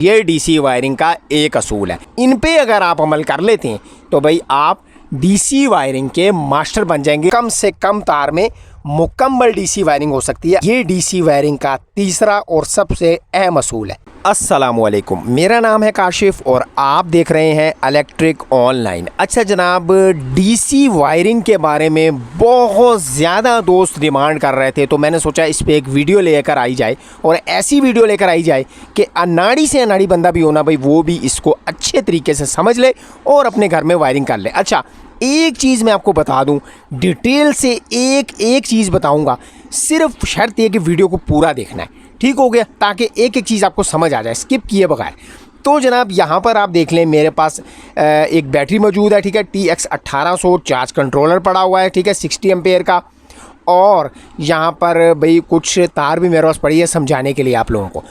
ये DC wiring का एक असूल है। इन पे अगर आप अमल कर लेते हैं तो भाई आप डीसी वायरिंग के मास्टर बन जाएंगे। कम से कम तार में मुकम्मल डीसी वायरिंग हो सकती है। ये डीसी वायरिंग का तीसरा और सबसे अहम असूल है। अस्सलामुअलैकुम, मेरा नाम है काशिफ और आप देख रहे हैं इलेक्ट्रिक ऑनलाइन। अच्छा जनाब, डीसी वायरिंग के बारे में बहुत ज़्यादा दोस्त डिमांड कर रहे थे, तो मैंने सोचा इस पर एक वीडियो लेकर आई जाए और ऐसी वीडियो लेकर आई जाए कि अनाड़ी से अनाड़ी बंदा भी होना भाई वो भी इसको अच्छे तरीके से समझ ले और अपने घर में वायरिंग कर ले। अच्छा, एक चीज़ मैं आपको बता दूं, डिटेल से एक चीज़ बताऊंगा, सिर्फ शर्त ये कि वीडियो को पूरा देखना है, ठीक हो गया, ताकि एक एक चीज़ आपको समझ आ जाए स्किप किए बगैर। तो जनाब यहाँ पर आप देख लें, मेरे पास एक बैटरी मौजूद है, ठीक है, TX 1800 चार्ज कंट्रोलर पड़ा हुआ है, ठीक है, 60 एम्पेयर का। और यहाँ पर भाई कुछ तार भी मेरे पास पड़ी है समझाने के लिए आप लोगों को।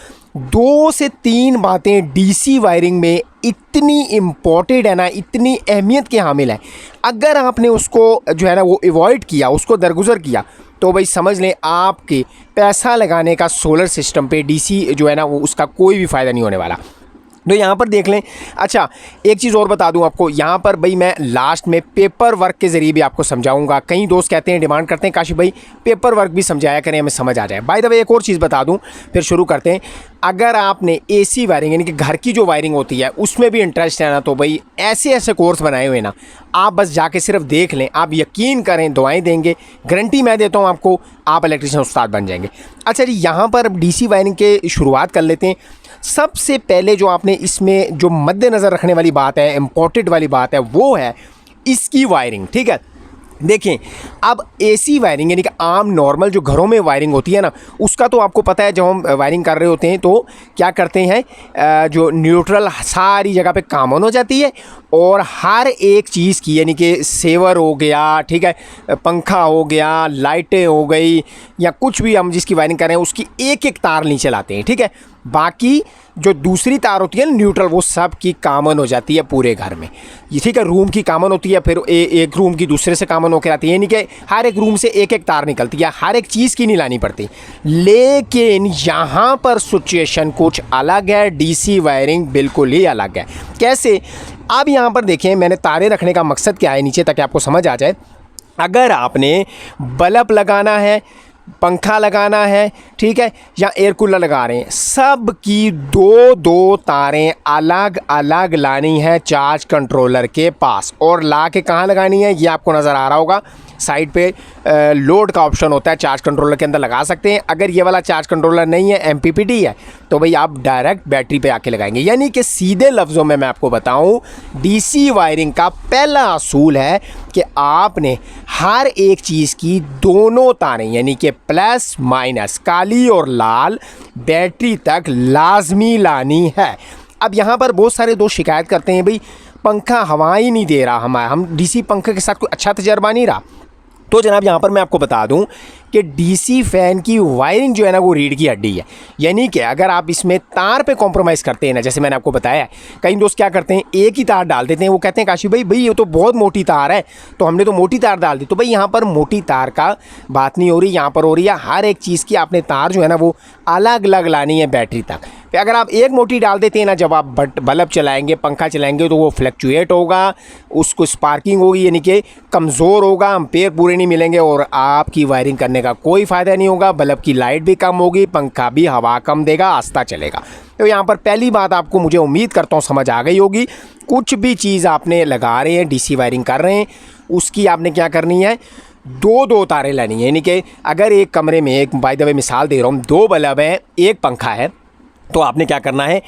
2 से 3 बातें डीसी वायरिंग में इतनी इम्पोर्टेंट है ना, इतनी अहमियत के हामिल है, अगर आपने उसको जो है ना वो अवॉइड किया, उसको दरगुजर किया, तो भाई समझ लें आपके पैसा लगाने का सोलर सिस्टम पे डीसी जो है ना वो उसका कोई भी फ़ायदा नहीं होने वाला। तो यहाँ पर देख लें। अच्छा, एक चीज़ और बता दूँ आपको, यहाँ पर भाई मैं लास्ट में पेपर वर्क के ज़रिए भी आपको समझाऊंगा। कई दोस्त कहते हैं, डिमांड करते हैं, काशिफ भाई पेपर वर्क भी समझाया करें, हमें समझ आ जाए। बाय द वे एक और चीज़ बता दूँ फिर शुरू करते हैं। अगर आपने एसी वायरिंग यानी कि घर की जो वायरिंग होती है उसमें भी इंटरेस्ट है ना, तो भाई ऐसे ऐसे कोर्स बनाए हुए ना, आप बस जाके सिर्फ देख लें, आप यकीन करें, दुआएं देंगे, गारंटी मैं देता हूँ आपको, आप इलेक्ट्रिशियन उस्ताद बन जाएंगे। अच्छा जी, यहाँ पर डीसी वायरिंग के शुरुआत कर लेते हैं। सबसे पहले जो आपने इसमें जो मद्देनज़र रखने वाली बात है, इम्पोर्टेंट वाली बात है, वो है इसकी वायरिंग, ठीक है। देखें, अब एसी वायरिंग यानी कि आम नॉर्मल जो घरों में वायरिंग होती है ना, उसका तो आपको पता है, जब हम वायरिंग कर रहे होते हैं तो क्या करते हैं, जो न्यूट्रल सारी जगह पे कॉमन हो जाती है और हर एक चीज़ की यानी कि सेवर हो गया, ठीक है, पंखा हो गया, लाइटें हो गई, या कुछ भी हम जिसकी वायरिंग कर रहे हैं उसकी एक एक तार नीचे लाते हैं, ठीक है। बाकी जो दूसरी तार होती है न्यूट्रल, वो सब की कॉमन हो जाती है पूरे घर में, ये ठीक है। रूम की कॉमन होती है, फिर एक रूम की दूसरे से कॉमन होकर आती है, यानी कि हर एक रूम से एक एक तार निकलती है, हर एक चीज़ की नहीं लानी पड़ती। लेकिन यहाँ पर सिचुएशन कुछ अलग है, डीसी वायरिंग बिल्कुल ही अलग है। कैसे? अब यहाँ पर देखें, मैंने तारें रखने का मकसद क्या है नीचे, ताकि आपको समझ आ जाए। अगर आपने बल्ब लगाना है, पंखा लगाना है, ठीक है, या एयर कूलर लगा रहे हैं, सब की दो तारें अलग अलग लानी है चार्ज कंट्रोलर के पास, और ला के कहाँ लगानी है ये आपको नज़र आ रहा होगा, साइड पे लोड का ऑप्शन होता है, चार्ज कंट्रोलर के अंदर लगा सकते हैं। अगर ये वाला चार्ज कंट्रोलर नहीं है, MPPT है, तो भाई आप डायरेक्ट बैटरी पे आके लगाएंगे। यानी कि सीधे लफ्ज़ों में मैं आपको बताऊं, डीसी वायरिंग का पहला असूल है कि आपने हर एक चीज़ की दोनों तारें यानी कि प्लस माइनस, काली और लाल, बैटरी तक लाजमी लानी है। अब यहाँ पर बहुत सारे दोस्त शिकायत करते हैं, भाई पंखा हवा ही नहीं दे रहा, हम डीसी पंखे के साथ कोई अच्छा तजर्बा नहीं रहा। तो जनाब यहाँ पर मैं आपको बता दूं कि डीसी फ़ैन की वायरिंग जो है ना वो रीढ़ की हड्डी है। यानी कि अगर आप इसमें तार पे कॉम्प्रोमाइज़ करते हैं ना, जैसे मैंने आपको बताया, कई दोस्त क्या करते हैं, एक ही तार डाल देते हैं, वो कहते हैं काशिफ भाई ये तो बहुत मोटी तार है, तो हमने तो मोटी तार डाल दी। तो भाई यहाँ पर मोटी तार का बात नहीं हो रही, यहाँ पर हो रही है हर एक चीज़ की आपने तार जो है ना वो अलग अलग लानी है बैटरी तक। फिर अगर आप एक मोटी डाल देते हैं ना, जब आप बल्ब चलाएंगे, पंखा चलाएंगे, तो वो फ्लक्चुएट होगा, उसको स्पार्किंग होगी, यानी कि कमज़ोर होगा, एम्पेयर पूरे नहीं मिलेंगे और आपकी वायरिंग करने का कोई फ़ायदा नहीं होगा। बल्ब की लाइट भी कम होगी, पंखा भी हवा कम देगा, आस्ता चलेगा। तो यहाँ पर पहली बात आपको, मुझे उम्मीद करता हूँ समझ आ गई होगी, कुछ भी चीज़ आपने लगा रहे हैं, डीसी वायरिंग कर रहे हैं, उसकी आपने क्या करनी है, दो तारें लेनी है। यानी कि अगर एक कमरे में, एक बाय द वे मिसाल दे रहा हूँ, 2 बल्ब हैं, एक पंखा है, तो आपने क्या करना है,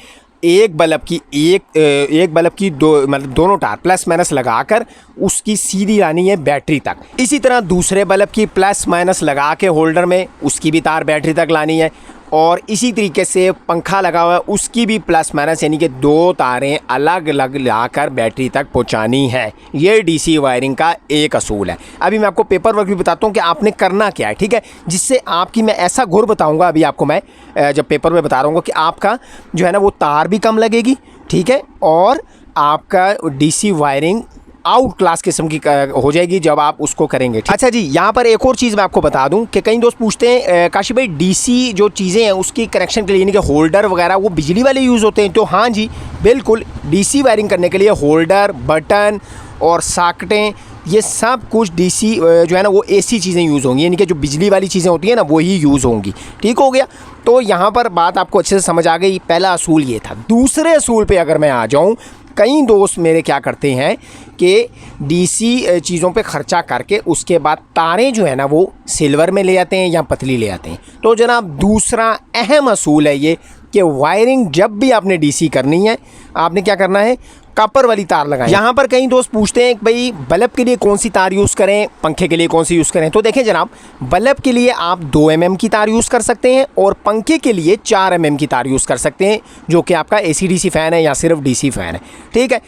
एक बल्ब की दो मतलब दोनों तार प्लस माइनस लगाकर उसकी सीधी लानी है बैटरी तक। इसी तरह दूसरे बल्ब की प्लस माइनस लगा के होल्डर में उसकी भी तार बैटरी तक लानी है, और इसी तरीके से पंखा लगा हुआ है उसकी भी प्लस माइनस यानी कि 2 तारें अलग अलग लाकर बैटरी तक पहुंचानी है। ये डीसी वायरिंग का एक असूल है। अभी मैं आपको पेपर वर्क भी बताता हूँ कि आपने करना क्या है, ठीक है, जिससे आपकी, मैं ऐसा घोर बताऊँगा अभी आपको, मैं जब पेपर में बता रहा हूँ कि आपका जो है ना वो तार भी कम लगेगी, ठीक है, और आपका डीसी वायरिंग आउट क्लास किस्म की हो जाएगी जब आप उसको करेंगे। अच्छा जी, यहाँ पर एक और चीज़ मैं आपको बता दूं कि कई दोस्त पूछते हैं काशी भाई डीसी जो चीज़ें हैं उसकी कनेक्शन के लिए यानी कि होल्डर वगैरह वो बिजली वाले यूज़ होते हैं। तो हाँ जी बिल्कुल, डीसी वायरिंग करने के लिए होल्डर, बटन और सॉकेटें ये सब कुछ डीसी जो है ना वो एसी चीज़ें यूज़ होंगी, यानी कि जो बिजली वाली चीज़ें होती हैं ना वही यूज़ होंगी। ठीक हो गया, तो यहाँ पर बात आपको अच्छे से समझ आ गई। पहला असूल ये था। दूसरे असूल पे अगर मैं आ जाऊँ, कई दोस्त मेरे क्या करते हैं कि डीसी चीज़ों पे ख़र्चा करके उसके बाद तारें जो है ना वो सिल्वर में ले आते हैं या पतली ले आते हैं। तो जनाब दूसरा अहम असूल है ये कि वायरिंग जब भी आपने डीसी करनी है आपने क्या करना है, कॉपर वाली तार लगाएं। यहाँ पर कई दोस्त पूछते हैं कि भाई बल्ब के लिए कौन सी तार यूज़ करें, पंखे के लिए कौन सी यूज़ करें। तो देखें जनाब, बल्ब के लिए आप 2 mm की तार यूज़ कर सकते हैं और पंखे के लिए 4 mm की तार यूज़ कर सकते हैं, जो कि आपका AC DC फ़ैन है या सिर्फ DC फ़ैन है। ठीक है,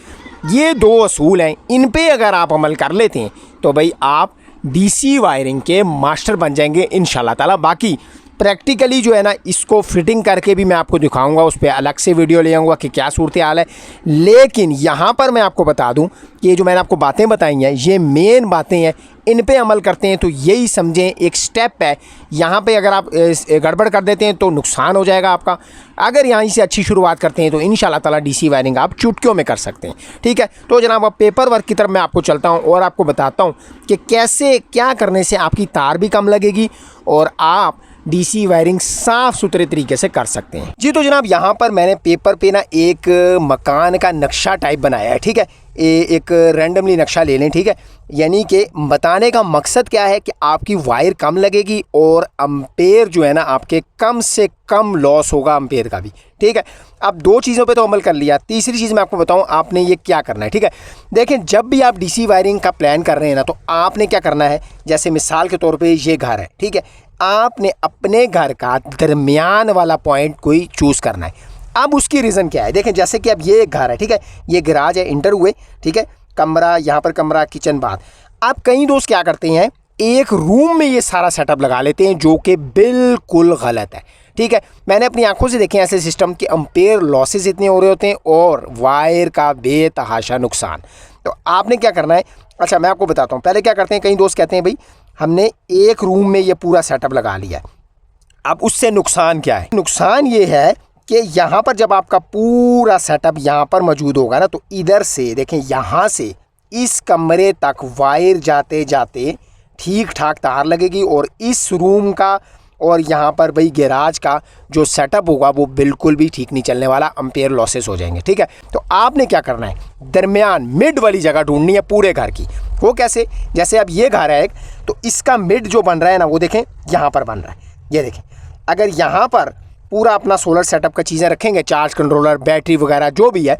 ये 2 असूल हैं, इन पर अगर आप अमल कर लेते हैं तो भाई आप डीसी वायरिंग के मास्टर बन जाएंगे इंशाल्लाह ताला। बाकी प्रैक्टिकली जो है ना इसको फिटिंग करके भी मैं आपको दिखाऊंगा, उस पर अलग से वीडियो ले आऊँगा कि क्या सूरत हाल है। लेकिन यहाँ पर मैं आपको बता दूँ कि ये जो मैंने आपको बातें बताई हैं ये मेन बातें हैं, इन पे अमल करते हैं तो यही समझें एक स्टेप है। यहाँ पे अगर आप गड़बड़ कर देते हैं तो नुकसान हो जाएगा आपका। अगर यहाँ से अच्छी शुरुआत करते हैं तो इंशाल्लाह ताला डीसी वायरिंग आप चुटकियों में कर सकते हैं। ठीक है, तो जनाब अब पेपर वर्क की तरफ मैं आपको चलता हूँ और आपको बताता हूँ कि कैसे क्या करने से आपकी तार भी कम लगेगी और आप डीसी वायरिंग साफ़ सुथरे तरीके से कर सकते हैं। जी तो जनाब यहाँ पर मैंने पेपर पे ना एक मकान का नक्शा टाइप बनाया है। ठीक है, एक रैंडमली नक्शा ले लें। ठीक है, यानी कि बताने का मकसद क्या है कि आपकी वायर कम लगेगी और अम्पेयर जो है ना आपके कम से कम लॉस होगा अम्पेयर का भी। ठीक है, अब 2 चीज़ों पे तो अमल कर लिया, तीसरी चीज़ मैं आपको बताऊं आपने ये क्या करना है। ठीक है, देखें जब भी आप डीसी वायरिंग का प्लान कर रहे हैं ना तो आपने क्या करना है, जैसे मिसाल के तौर पे ये घर है। ठीक है, आपने अपने घर का दरमियान वाला पॉइंट कोई चूज़ करना है। अब उसकी रीज़न क्या है, देखें जैसे कि अब ये एक घर है। ठीक है, ये गैराज है, इंटर हुए। ठीक है, कमरा, यहाँ पर कमरा, किचन, बाथ। अब कई दोस्त क्या करते हैं एक रूम में ये सारा सेटअप लगा लेते हैं, जो कि बिल्कुल गलत है। ठीक है, मैंने अपनी आंखों से देखे ऐसे सिस्टम के अम्पेयर लॉसेस इतने हो रहे होते हैं और वायर का बेतहाशा नुकसान। तो आपने क्या करना है, अच्छा मैं आपको बताता हूँ। पहले क्या करते हैं, कई दोस्त कहते हैं भाई हमने एक रूम में ये पूरा सेटअप लगा लिया है। अब उससे नुकसान क्या है, नुकसान ये है कि यहाँ पर जब आपका पूरा सेटअप यहाँ पर मौजूद होगा ना तो इधर से देखें, यहाँ से इस कमरे तक वायर जाते जाते ठीक ठाक तार लगेगी और इस रूम का और यहाँ पर भाई गैराज का जो सेटअप होगा वो बिल्कुल भी ठीक नहीं चलने वाला, अम्पेयर लॉसेस हो जाएंगे। ठीक है, तो आपने क्या करना है, दरमियान मिड वाली जगह ढूंढनी है पूरे घर की। वो कैसे, जैसे अब ये घर है एक, तो इसका मिड जो बन रहा है ना वो देखें यहाँ पर बन रहा है। ये देखें, अगर यहाँ पर पूरा अपना सोलर सेटअप का चीज़ें रखेंगे, चार्ज कंट्रोलर, बैटरी वगैरह जो भी है,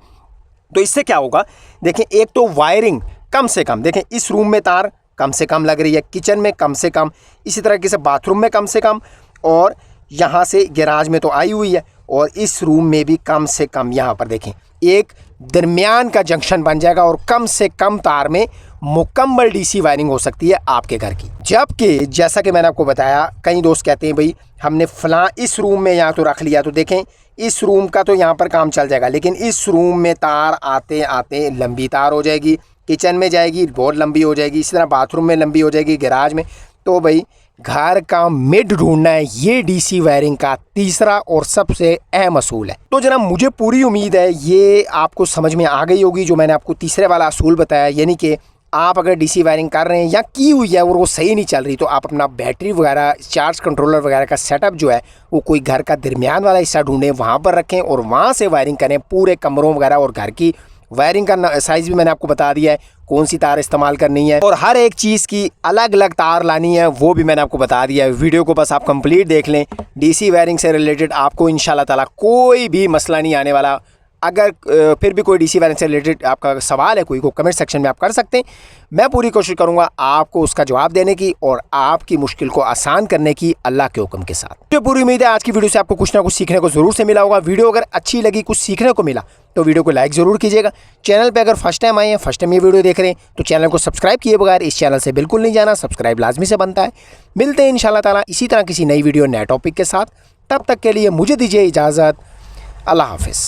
तो इससे क्या होगा, देखें एक तो वायरिंग कम से कम, देखें इस रूम में तार कम से कम लग रही है, किचन में कम से कम, इसी तरह से बाथरूम में कम से कम, और यहाँ से गैराज में तो आई हुई है और इस रूम में भी कम से कम। यहाँ पर देखें एक दरमियान का जंक्शन बन जाएगा और कम से कम तार में मुकम्मल डीसी वायरिंग हो सकती है आपके घर की। जबकि जैसा कि मैंने आपको बताया, कई दोस्त कहते हैं भाई हमने फलां इस रूम में यहाँ तो रख लिया, तो देखें इस रूम का तो यहाँ पर काम चल जाएगा, लेकिन इस रूम में तार आते आते लंबी तार हो जाएगी, किचन में जाएगी बहुत लंबी हो जाएगी, इसी तरह बाथरूम में लंबी हो जाएगी, गैराज में। तो भाई घर का मिड ढूंढना है, ये डीसी वायरिंग का तीसरा और सबसे अहम असूल है। तो जनाब मुझे पूरी उम्मीद है ये आपको समझ में आ गई होगी जो मैंने आपको तीसरे वाला असूल बताया, यानी कि आप अगर डीसी वायरिंग कर रहे हैं या की हुई है और वो सही नहीं चल रही तो आप अपना बैटरी वगैरह, चार्ज कंट्रोलर वगैरह का सेटअप जो है वो कोई घर का दरमियान वाला हिस्सा ढूंढें, वहाँ पर रखें और वहाँ से वायरिंग करें पूरे कमरों वगैरह। और घर की वायरिंग का साइज़ भी मैंने आपको बता दिया है, कौन सी तार इस्तेमाल करनी है और हर एक चीज़ की अलग अलग तार लानी है वो भी मैंने आपको बता दिया है। वीडियो को बस आप कंप्लीट देख लें, डीसी वायरिंग से रिलेटेड आपको इंशाल्लाह ताला कोई भी मसला नहीं आने वाला। अगर फिर भी कोई डीसी वायरिंग से रिलेटेड आपका सवाल है कोई, को कमेंट सेक्शन में आप कर सकते हैं। मैं पूरी कोशिश करूंगा आपको उसका जवाब देने की और आपकी मुश्किल को आसान करने की, अल्लाह के हुक्म के साथ। तो पूरी उम्मीद है आज की वीडियो से आपको कुछ ना कुछ सीखने को ज़रूर से मिला होगा। वीडियो अगर अच्छी लगी, कुछ सीखने को मिला तो वीडियो को लाइक ज़रूर कीजिएगा। चैनल पर अगर फर्स्ट टाइम आए हैं, फर्स्ट टाइम ये वीडियो देख रहे हैं तो चैनल को सब्सक्राइब किए बगैर इस चैनल से बिल्कुल नहीं जाना, सब्सक्राइब लाजमी से बनता है। मिलते हैं इंशाल्लाह ताला इसी तरह किसी नई वीडियो नए टॉपिक के साथ। तब तक के लिए मुझे दीजिए इजाज़त। अल्लाह हाफिज़।